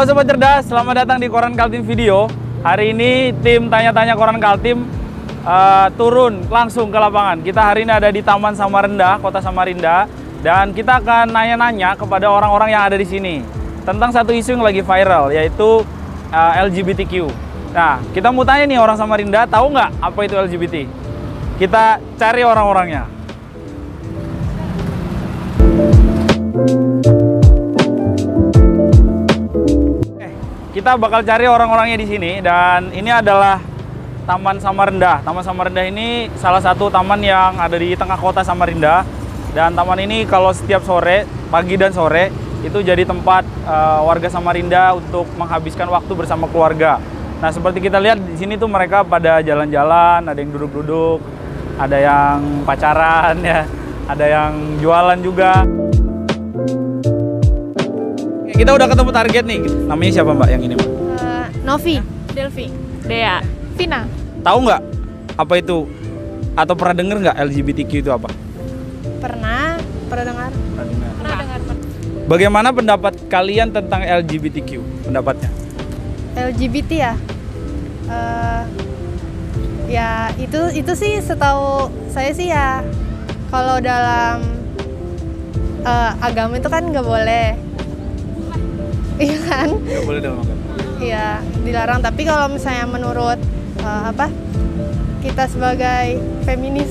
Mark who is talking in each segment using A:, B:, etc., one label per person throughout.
A: Sobat Cerdas, selamat datang di Koran Kaltim Video. Hari ini tim tanya-tanya Koran Kaltim turun langsung ke lapangan. Kita hari ini ada di Taman Samarinda, Kota Samarinda, dan kita akan nanya-nanya kepada orang-orang yang ada di sini tentang satu isu yang lagi viral, yaitu LGBTQ. Nah, kita mau tanya nih orang Samarinda, tahu nggak apa itu LGBT? Kita cari orang-orangnya. Kita bakal cari orang-orangnya di sini, dan ini adalah Taman Samarinda. Taman Samarinda ini salah satu taman yang ada di tengah kota Samarinda. Dan taman ini kalau setiap sore, pagi dan sore, itu jadi tempat warga Samarinda untuk menghabiskan waktu bersama keluarga. Nah, seperti kita lihat di sini tuh mereka pada jalan-jalan, ada yang duduk-duduk, ada yang pacaran ya, ada yang jualan juga. Kita udah ketemu target nih. Namanya siapa Mbak yang ini Mbak?
B: Novi, Delvi, Dea, Vina.
A: Tahu nggak apa itu? Atau pernah denger nggak LGBTQ itu apa?
B: Pernah dengar.
A: Bagaimana pendapat kalian tentang LGBTQ? Pendapatnya?
B: LGBT ya? Ya itu sih setahu saya sih ya. Kalau dalam agama itu kan nggak boleh. Iya kan?
A: Nggak boleh dalam agama.
B: Iya, dilarang. Tapi kalau misalnya menurut kita sebagai feminis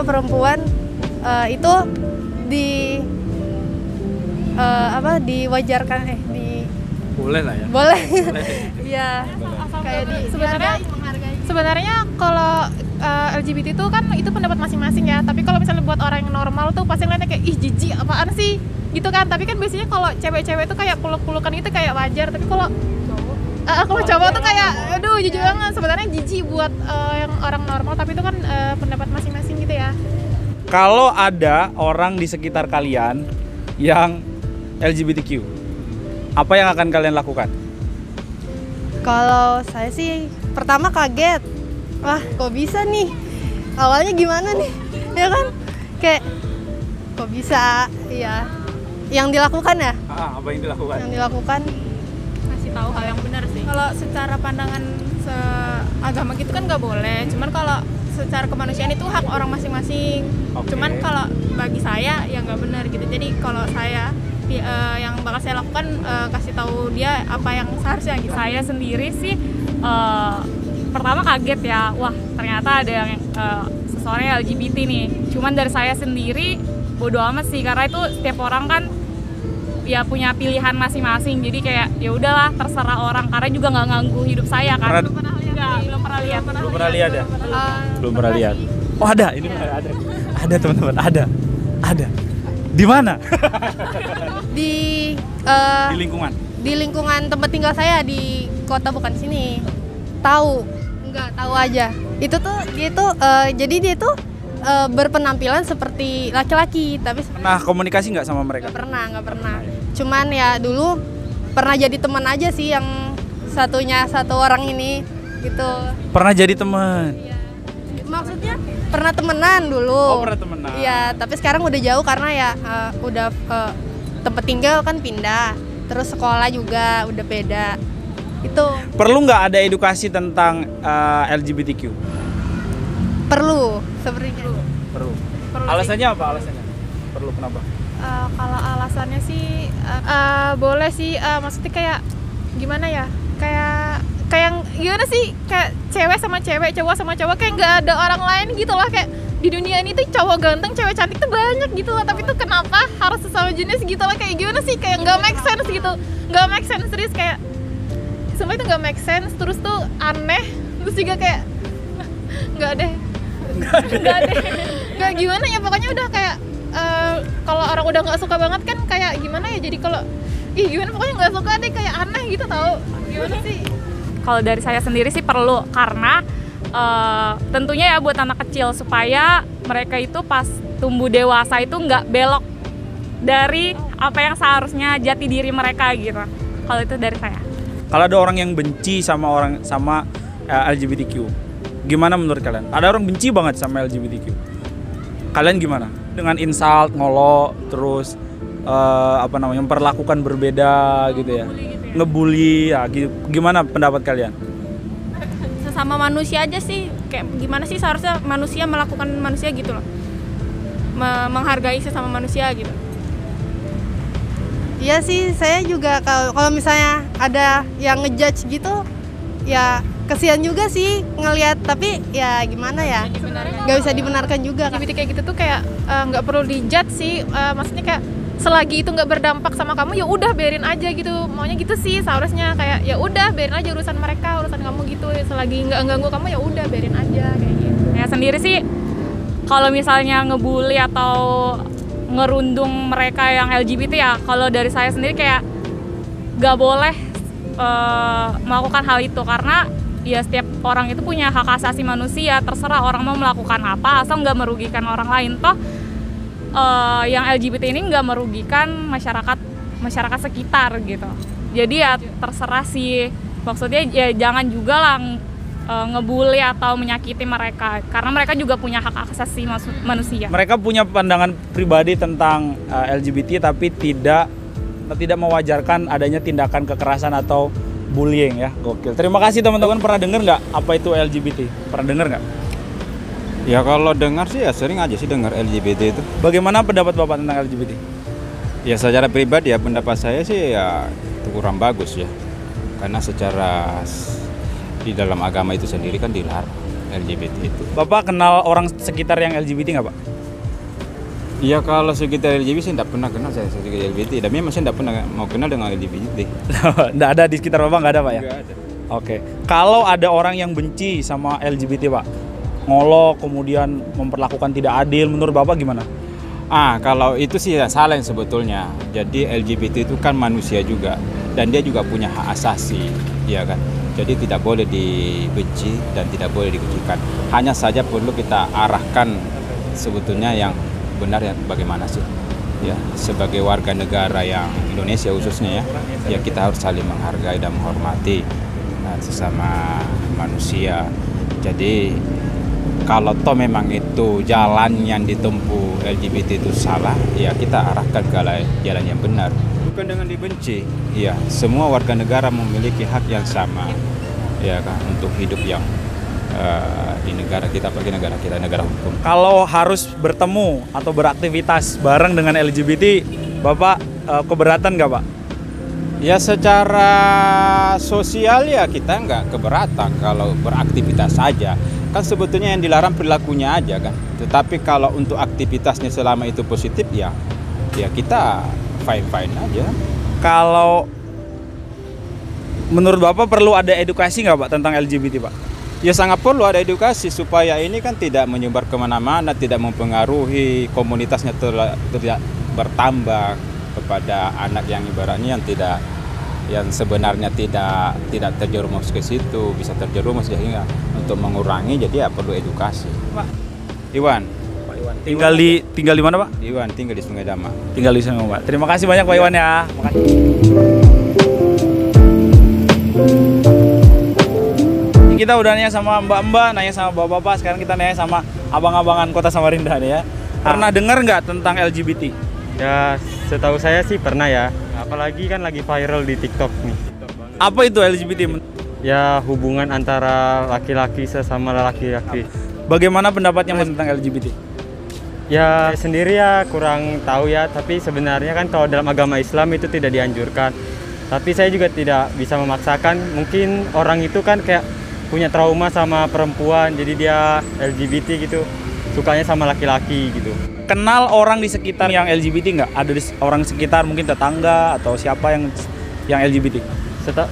B: perempuan itu diwajarkan
A: Boleh lah ya.
B: boleh. Iya. Kayak
C: Sebenarnya kalau LGBT itu kan itu pendapat masing-masing ya. Tapi kalau misalnya buat orang yang normal tuh pasti ngeliatnya kayak ih jijik apaan sih gitu kan. Tapi kan biasanya kalau cewek-cewek tuh kayak peluk-pelukan itu kayak wajar. Tapi kalau cowok tuh kayak aduh jijik banget. Sebenarnya jijik buat yang orang normal, tapi itu kan pendapat masing-masing gitu ya.
A: Kalau ada orang di sekitar kalian yang LGBTQ, apa yang akan kalian lakukan?
B: Kalau saya sih pertama kaget. Wah, kok bisa nih? Awalnya gimana nih? Ya kan? Kayak kok bisa? Iya. Yang dilakukan ya?
A: Apa yang dilakukan?
B: Yang dilakukan
C: Kasih tahu hal yang benar sih.
D: Kalau secara pandangan agama gitu kan nggak boleh. Cuman kalau secara kemanusiaan itu hak orang masing-masing.
A: Oke.
D: Cuman kalau bagi saya ya nggak benar gitu. Jadi kalau saya yang bakal saya lakukan kasih tahu dia apa yang seharusnya gitu.
C: Saya sendiri sih pertama kaget ya, wah ternyata ada yang seseorang yang LGBT nih. Cuman dari saya sendiri bodo amat sih, karena itu setiap orang kan ya punya pilihan masing-masing. Jadi kayak ya udahlah terserah orang, karena juga nggak ganggu hidup saya kan. Belum pernah lihat.
A: Belum pernah lihat ya? Belum pernah lihat. Oh ada, ini ada. Ada teman-teman, ada. Di mana?
B: di
A: Di lingkungan.
B: di lingkungan tempat tinggal saya di kota bukan sini. Nggak tahu aja. Itu tuh dia tuh jadi dia tuh berpenampilan seperti laki-laki, tapi
A: Pernah komunikasi nggak sama mereka?
B: nggak pernah. Cuman ya dulu pernah jadi teman aja sih yang satu orang ini gitu.
A: Pernah jadi teman.
B: Maksudnya pernah temenan dulu.
A: Oh, pernah temenan.
B: Iya, tapi sekarang udah jauh karena ya udah tempat tinggal kan pindah. Terus sekolah juga udah beda. Itu
A: Perlu nggak ada edukasi tentang LGBTQ?
B: perlu sebenarnya.
A: Perlu.
C: Perlu
A: Alasannya apa? Alasannya? Perlu kenapa?
C: Kalau alasannya sih boleh sih, maksudnya kayak gimana ya, kayak gimana sih, kayak cewek sama cewek, cowok sama cowok, kayak nggak ada orang lain gitu lah. Kayak di dunia ini tuh cowok ganteng, cewek cantik tuh banyak gitu lah, tapi tuh kenapa harus sesama jenis gitu lah, kayak gimana sih, kayak nggak make sense gitu, nggak make sense serius, kayak semua itu nggak make sense, terus tuh aneh, terus juga kayak nggak gimana ya, pokoknya udah kayak kalau orang udah nggak suka banget kan kayak gimana ya, jadi kalau gimana pokoknya nggak suka deh, kayak aneh gitu tau, gimana sih. Kalau dari saya sendiri sih perlu, karena tentunya ya buat anak kecil supaya mereka itu pas tumbuh dewasa itu nggak belok dari apa yang seharusnya jati diri mereka gitu. Kalau itu dari saya.
A: Kalau ada orang yang benci sama LGBTQ, gimana menurut kalian? Ada orang benci banget sama LGBTQ. Kalian gimana? Dengan insult, ngolok, terus memperlakukan berbeda gitu ya, ngebully ya, gimana pendapat kalian?
D: Sesama manusia aja sih, kayak gimana sih seharusnya manusia melakukan manusia gitu loh, menghargai sesama manusia gitu.
B: Iya sih, saya juga kalau misalnya ada yang ngejudge gitu, ya kesian juga sih ngelihat, tapi ya gimana ya, nggak bisa dibenarkan juga kan.
C: LGBT kayak gitu tuh kayak nggak perlu dijudge sih, maksudnya kayak selagi itu nggak berdampak sama kamu ya udah biarin aja gitu, maunya gitu sih seharusnya, kayak ya udah biarin aja urusan mereka, urusan kamu gitu, selagi nggak ganggu kamu ya udah biarin aja kayak gitu.
E: Ya sendiri sih kalau misalnya ngebully atau ngerundung mereka yang LGBT ya, kalau dari saya sendiri kayak gak boleh melakukan hal itu, karena ya setiap orang itu punya hak asasi manusia, terserah orang mau melakukan apa asal nggak merugikan orang lain. Toh yang LGBT ini nggak merugikan masyarakat sekitar gitu, jadi ya terserah sih, maksudnya ya jangan juga lah ngebully atau menyakiti mereka, karena mereka juga punya hak asasi manusia.
A: Mereka punya pandangan pribadi tentang LGBT tapi tidak mewajarkan adanya tindakan kekerasan atau bullying ya. Gokil. Terima kasih teman-teman. Pernah dengar nggak apa itu LGBT? Pernah dengar nggak?
F: Ya kalau dengar sih ya sering aja sih dengar LGBT itu.
A: Bagaimana pendapat Bapak tentang LGBT?
F: Ya secara pribadi ya pendapat saya sih ya itu kurang bagus ya, karena secara di dalam agama itu sendiri kan dilarang LGBT itu.
A: Bapak kenal orang sekitar yang LGBT nggak Pak?
F: Iya, kalau sekitar LGBT saya tidak pernah kenal saya sekitar LGBT, dan memang saya tidak pernah mau kenal dengan LGBT.
A: Nggak ada di sekitar Bapak, nggak ada Pak ya?
F: Nggak ada.
A: Oke. Kalau ada orang yang benci sama LGBT Pak, ngolok kemudian memperlakukan tidak adil, menurut Bapak gimana?
F: Kalau itu sih ya salah yang sebetulnya. Jadi LGBT itu kan manusia juga, dan dia juga punya hak asasi, ya kan? Jadi tidak boleh dibenci dan tidak boleh dikucilkan. Hanya saja perlu kita arahkan sebetulnya yang benar yang bagaimana sih. Ya, sebagai warga negara yang Indonesia khususnya ya kita harus saling menghargai dan menghormati sesama manusia. Jadi kalau toh memang itu jalan yang ditempuh LGBT itu salah, ya kita arahkan ke jalan yang benar. Bukan dengan dibenci, ya semua warga negara memiliki hak yang sama, ya kan, untuk hidup yang di negara kita, apalagi negara kita, negara hukum.
A: Kalau harus bertemu atau beraktivitas bareng dengan LGBT, Bapak keberatan nggak Pak?
F: Ya secara sosial ya kita nggak keberatan kalau beraktivitas saja. Kan sebetulnya yang dilarang perilakunya aja kan. Tetapi kalau untuk aktivitasnya selama itu positif ya kita fine-fine aja.
A: Kalau menurut Bapak perlu ada edukasi nggak Pak tentang LGBT Pak?
F: Ya sangat perlu ada edukasi supaya ini kan tidak menyebar kemana-mana, tidak mempengaruhi komunitasnya tidak bertambah kepada anak yang ibaratnya yang sebenarnya tidak terjerumus ke situ, bisa terjerumus sehingga untuk mengurangi, jadi ya perlu edukasi.
A: Pak
F: Iwan.
A: Tinggal di mana Pak?
F: Iwan tinggal di Sungai Dama.
A: Tinggal di sana Pak. Terima kasih banyak Pak Iwan ya. Makasih. Kita udah nanya sama mbak-mbak, nanya sama bapak-bapak, sekarang kita nanya sama abang-abangan Kota Samarinda nih ya. Pernah dengar nggak tentang LGBT?
G: Ya, setahu saya sih pernah ya. Apalagi kan lagi viral di TikTok nih.
A: Apa itu LGBT?
G: Ya, hubungan antara laki-laki sesama laki-laki.
A: Bagaimana pendapatnya Mas tentang LGBT?
G: Ya, sendiri ya kurang tahu ya, tapi sebenarnya kan kalau dalam agama Islam itu tidak dianjurkan. Tapi saya juga tidak bisa memaksakan, mungkin orang itu kan kayak punya trauma sama perempuan, jadi dia LGBT gitu, sukanya sama laki-laki gitu.
A: Kenal orang di sekitar yang LGBT nggak? Ada orang sekitar, mungkin tetangga atau siapa yang LGBT?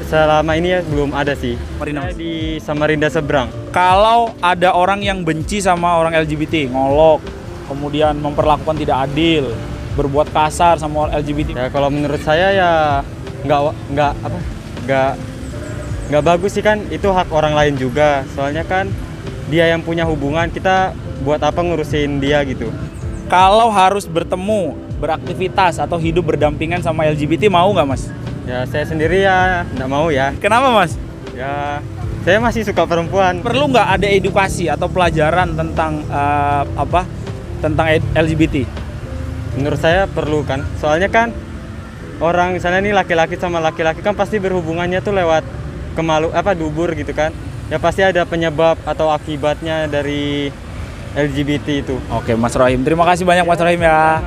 G: Selama ini ya belum ada sih.
A: Saya
G: di Samarinda seberang.
A: Kalau ada orang yang benci sama orang LGBT, ngolok, kemudian memperlakukan tidak adil, berbuat kasar sama orang LGBT.
G: Ya kalau menurut saya ya nggak bagus sih, kan itu hak orang lain juga. Soalnya kan dia yang punya hubungan, kita buat apa ngurusin dia gitu.
A: Kalau harus bertemu, beraktivitas atau hidup berdampingan sama LGBT, mau nggak Mas?
G: Ya saya sendiri ya nggak mau ya.
A: Kenapa Mas?
G: Ya saya masih suka perempuan.
A: Perlu nggak ada edukasi atau pelajaran tentang tentang LGBT?
G: Menurut saya perlu kan, soalnya kan orang misalnya nih laki-laki sama laki-laki kan pasti berhubungannya tuh lewat dubur gitu kan. Ya pasti ada penyebab atau akibatnya dari LGBT itu.
A: Oke, Mas Rohim. Terima kasih banyak Mas Rohim ya.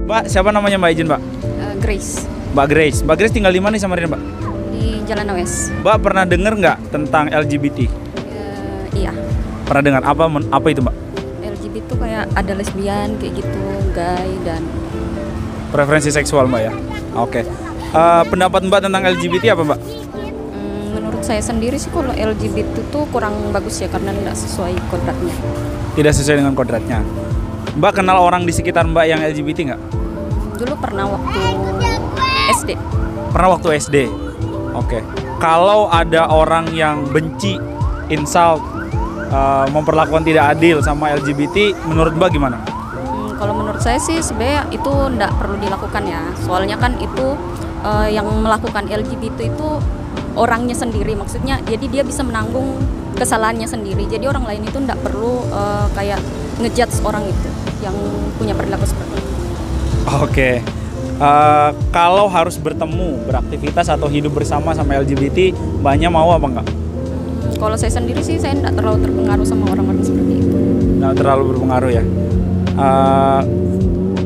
A: Mbak, siapa namanya Mbak izin Mbak?
H: Grace
A: Mbak Grace. Mbak Grace tinggal di mana nih Samarinda Mbak?
H: di Jalan Awes.
A: Mbak pernah dengar nggak tentang LGBT?
H: Iya,
A: Pernah dengar? Apa itu Mbak?
H: LGBT tuh kayak ada lesbian kayak gitu, gay dan
A: Preferensi seksual Mbak ya? Oke. Pendapat Mbak tentang LGBT apa Mbak?
H: menurut saya sendiri sih kalau LGBT tuh kurang bagus ya karena tidak sesuai kodratnya.
A: Tidak sesuai dengan kodratnya. Mbak kenal orang di sekitar Mbak yang LGBT nggak?
H: Dulu pernah waktu SD.
A: Pernah waktu SD? Oke. Kalau ada orang yang benci, insult, memperlakukan tidak adil sama LGBT, menurut Mbak gimana?
H: Kalau menurut saya sih sebenarnya itu tidak perlu dilakukan ya. Soalnya kan itu yang melakukan LGBT itu orangnya sendiri, maksudnya jadi dia bisa menanggung kesalahannya sendiri. Jadi orang lain itu tidak perlu kayak ngejudge orang itu yang punya perilaku seperti itu.
A: Oke. Kalau harus bertemu, beraktivitas atau hidup bersama sama LGBT, Mbaknya mau apa enggak?
H: Kalau saya sendiri sih saya tidak terlalu terpengaruh sama orang-orang seperti itu.
A: Nggak terlalu berpengaruh ya.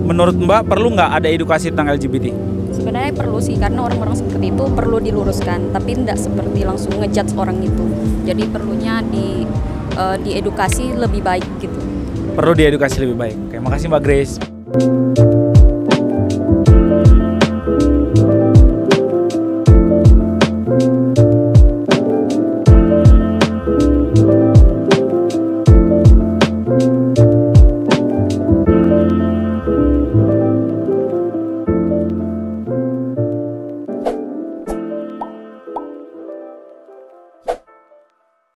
A: Menurut Mbak perlu nggak ada edukasi tentang LGBT?
H: Sebenarnya perlu sih karena orang-orang seperti itu perlu diluruskan, tapi tidak seperti langsung ngejudge orang itu. Jadi perlunya diedukasi lebih baik gitu.
A: Perlu diedukasi lebih baik. Oke, makasih Mbak Grace.